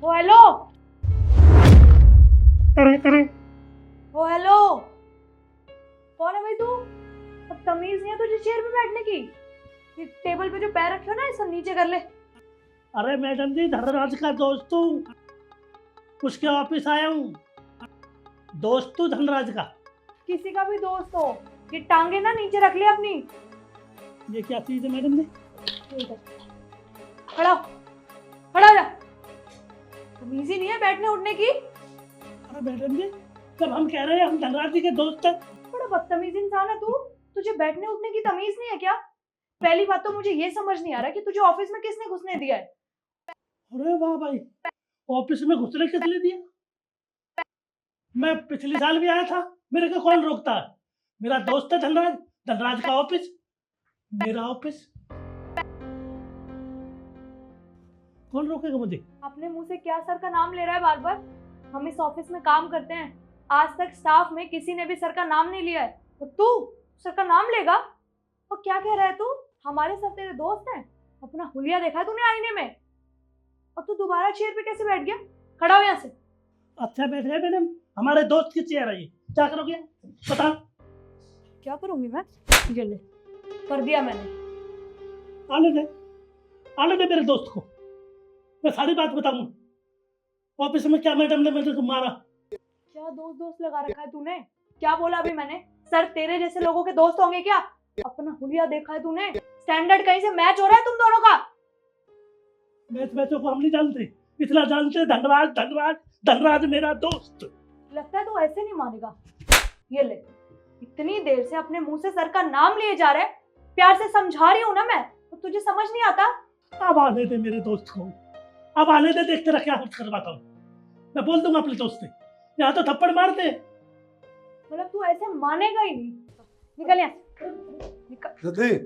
ओ hello. अरे ओ hello. कौन है भाई तू? अब तमीज नहीं है तुझे चेयर पे बैठने की? ये टेबल पे जो पैर रखे हो ना, ये सब नीचे कर ले। अरे मैडम जी, धनराज का दोस्त हूँ, उसके ऑफिस आया हूँ। दोस्त हूँ धनराज का। किसी का भी दोस्त हो, ये टांगे ना नीचे रख ले अपनी। ये क्या चीज है मैडम जी? ठीक है, खड़ा हो, खड़ा हो जा। तमीज ही नहीं है बैठने उठने की। अरे मैडम जी, जब हम कह रहे हैं हम धनराज जी के दोस्त हैं। बड़ा बदतमीज इंसान है तू। तुझे बैठने उठने की तमीज नहीं है क्या? पहली बात तो मुझे ये समझ नहीं आ रहा कि तुझे ऑफिस में किसने घुसने दिया है। अरे वाह भाई, ऑफिस में घुसने किस लिए दिया? मैं पिछले साल भी आया था, मेरे को कौन रोकता है? मेरा दोस्त है धनराज, धनराज का ऑफिस, मेरा ऑफिस, कौन रोकेगा मुझे? अपने मुंह से क्या सर का नाम ले रहा है बार बार? हम इस ऑफिस में काम करते हैं, आज तक स्टाफ में किसी ने भी सर का नाम नहीं लिया है, और तू सर का नाम लेगा? और क्या कह रहा है तू? हमारे सर तेरे दोस्त हैं? अपना हुलिया देखा है तूने आईने में? और तू दोबारा चेयर पे कैसे बैठ गया? खड़ा हो यहाँ से। अच्छा बैठ गए मैडम, हमारे दोस्त की चेयर है ये, क्या करोगे बता? क्या करूंगी मैं? ये ले, कर दिया मैंने। आने दे, आने दे मेरे दोस्त को, मैं सारी बात बताऊंगा। ऑफिस में क्या मैडम ने मेरे को मारा? क्या दोस्त दोस्त लगा रखा है तूने? क्या बोला अभी मैंने? सर तेरे जैसे लोगों के दोस्त होंगे क्या? अपना हुलिया देखा है तूने? स्टैंडर्ड कहीं से मैच हो रहा है तुम दोनों का? मैच मैचों को हम नहीं जानते, इतना जानते धनराज, धनराज, धनराज मेरा दोस्त। लगता है तू ऐसे नहीं मानेगा। ये ले, इतनी देर से अपने मुंह से सर का नाम लिए जा रहा है, प्यार से समझा रही हूँ ना मैं, तो तुझे समझ नहीं आता? अब आने दे मेरे दोस्त को, अब आने दे, देखते रह क्या कुछ करवाता हूँ। मैं बोल दूंगा अपने दोस्त से, यहाँ तो थप्पड़ मार दे। मतलब तू ऐसे मानेगा ही नहीं। निकल यहाँ से, निकल। सिद्धि, ये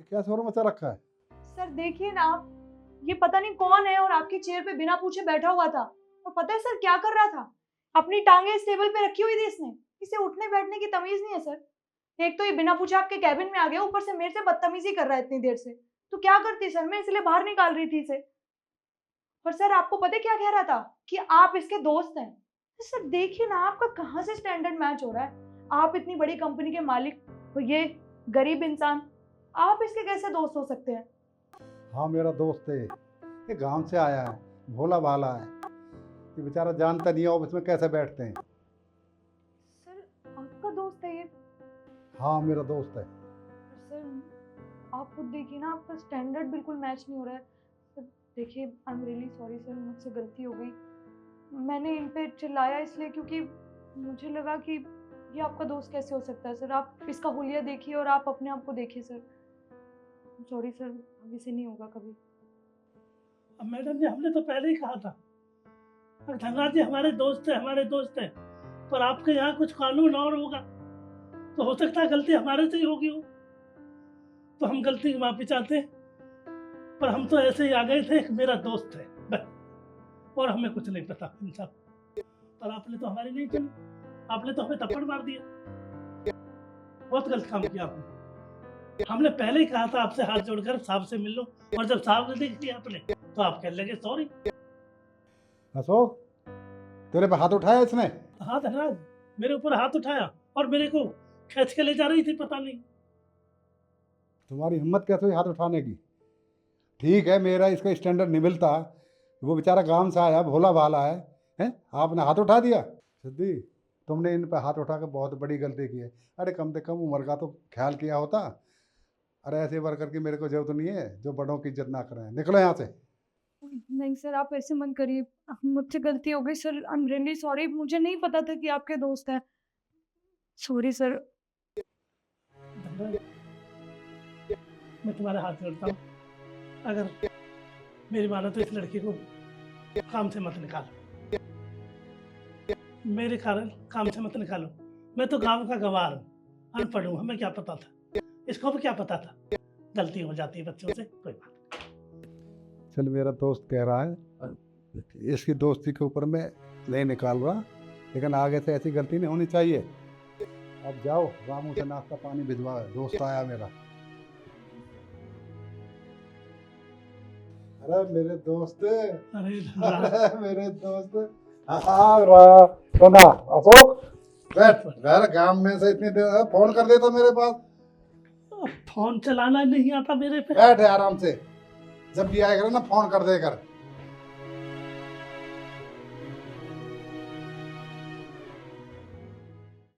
क्या शोर मचा रखा है? सर देखिए ना आप, ये पता नहीं कौन है और आपकी चेयर पे बिना पूछे बैठा हुआ था। और पता है सर क्या कर रहा था? अपनी टांगे इस टेबल पे रखी हुई थी इसने। इसे उठने बैठने की तमीज नहीं है सर। एक तो ये बिना पूछे आपके कैबिन में आ गया, ऊपर से मेरे से बदतमीजी कर रहा है इतनी देर से। तो क्या करती सर, मैं इसलिए बाहर निकाल रही थी इसे। और सर आपको पता है क्या कह रहा था? कि आप इसके दोस्त हैं। तो सर देखिए ना, आपका कहाँ से स्टैंडर्ड मैच हो रहा है? आप इतनी बड़ी कंपनी के मालिक, और ये गरीब इंसान, आप इसके कैसे दोस्त हो सकते हैं? हाँ मेरा दोस्त है, ये गांव से आया है, भोला भाला है, ये बेचारा जानता नहीं है ऑफिस में कैसे बैठते हैं। सर आपका दोस्त है ये? हाँ मेरा दोस्त है। सर आप खुद देखिए ना, आपका स्टैंडर्ड बिल्कुल मैच नहीं हो रहा है। सर देखिए, I am really sorry sir, मुझसे गलती हो गई। मैंने इन पे चिल्लाया इसलिए क्योंकि मुझे लगा कि ये आपका दोस्त कैसे हो सकता है। सर आप इसका हुलिया देखिए और आप अपने आप को देखिए सर। सॉरी सर, आगे से नहीं होगा कभी। अब मैडम जी, हमने तो पहले ही कहा था, अब धनराज जी हमारे दोस्त है, हमारे दोस्त है, पर आपके यहाँ कुछ कानून और होगा, तो हो सकता है गलती हमारे से ही होगी हो, तो हम गलती की माफी चाहते हैं। पर हम तो ऐसे ही आ गए थे कि मेरा दोस्त है बस, और हमें कुछ नहीं पता इन सब। पर आपने तो हमारी नहीं सुनी, आपने तो हमें थप्पड़ मार दिया। बहुत गलत काम किया आपने। हमने पहले ही कहा था आपसे हाथ जोड़कर साहब से मिल लो, और जब साहब ने देख लिया आपने, तो आप कहने लगे सॉरी। अशोक, तेरे पे हाथ उठाया इसने? हाँ धनराज, मेरे ऊपर हाथ उठाया और मेरे को खींच के ले जा रही थी, पता नहीं। तुम्हारी हिम्मत कैसे हुई हाथ उठाने की? ठीक है, मेरा इसका स्टैंडर्ड नहीं मिलता, वो बेचारा गांव से आया, भोला भाला है, हैं? आपने हाथ उठा दिया। सिद्धि, तुमने इन पे हाथ उठा के बहुत बड़ी गलती की है। अरे कम से कम उम्र का तो ख्याल किया होता। अरे ऐसे वर्कर की मेरे को जरूरत नहीं है जो बड़ों की इज्जत ना करें। निकलो यहाँ से। नहीं सर, आप ऐसे मत करिए, मुझसे गलती हो गई sir, I am really sorry. मुझे नहीं पता था कि आपके दोस्त हैं। Sorry sir. धनराज, मैं तुम्हारे हाथ जोड़ता हूँ, अगर मेरी मानो तो इस लड़की को काम से मत निकालो, मेरे कारण काम से मत निकालो। मैं तो गांव का गवार हूँ, अनपढ़ हूँ, हमें क्या पता था, इसको भी क्या पता था। गलती हो जाती है बच्चों से, कोई बात नहीं। चल, मेरा दोस्त कह रहा है, इसकी दोस्ती के ऊपर मैं नहीं निकाल रहा, लेकिन आगे से ऐसी गलती नहीं होनी चाहिए। अब जाओ, रामू से नाश्ता पानी भिजवा, दोस्त आया मेरा। अरे मेरे दोस्त, अरे धनराज, मेरे दोस्त। सुना अशोक, बैठ घर काम में से इतनी देर फोन कर देता मेरे पास। अब फोन चलाना नहीं आता मेरे पे। बैठ आराम से, जब भी आएगा ना फोन कर दे कर।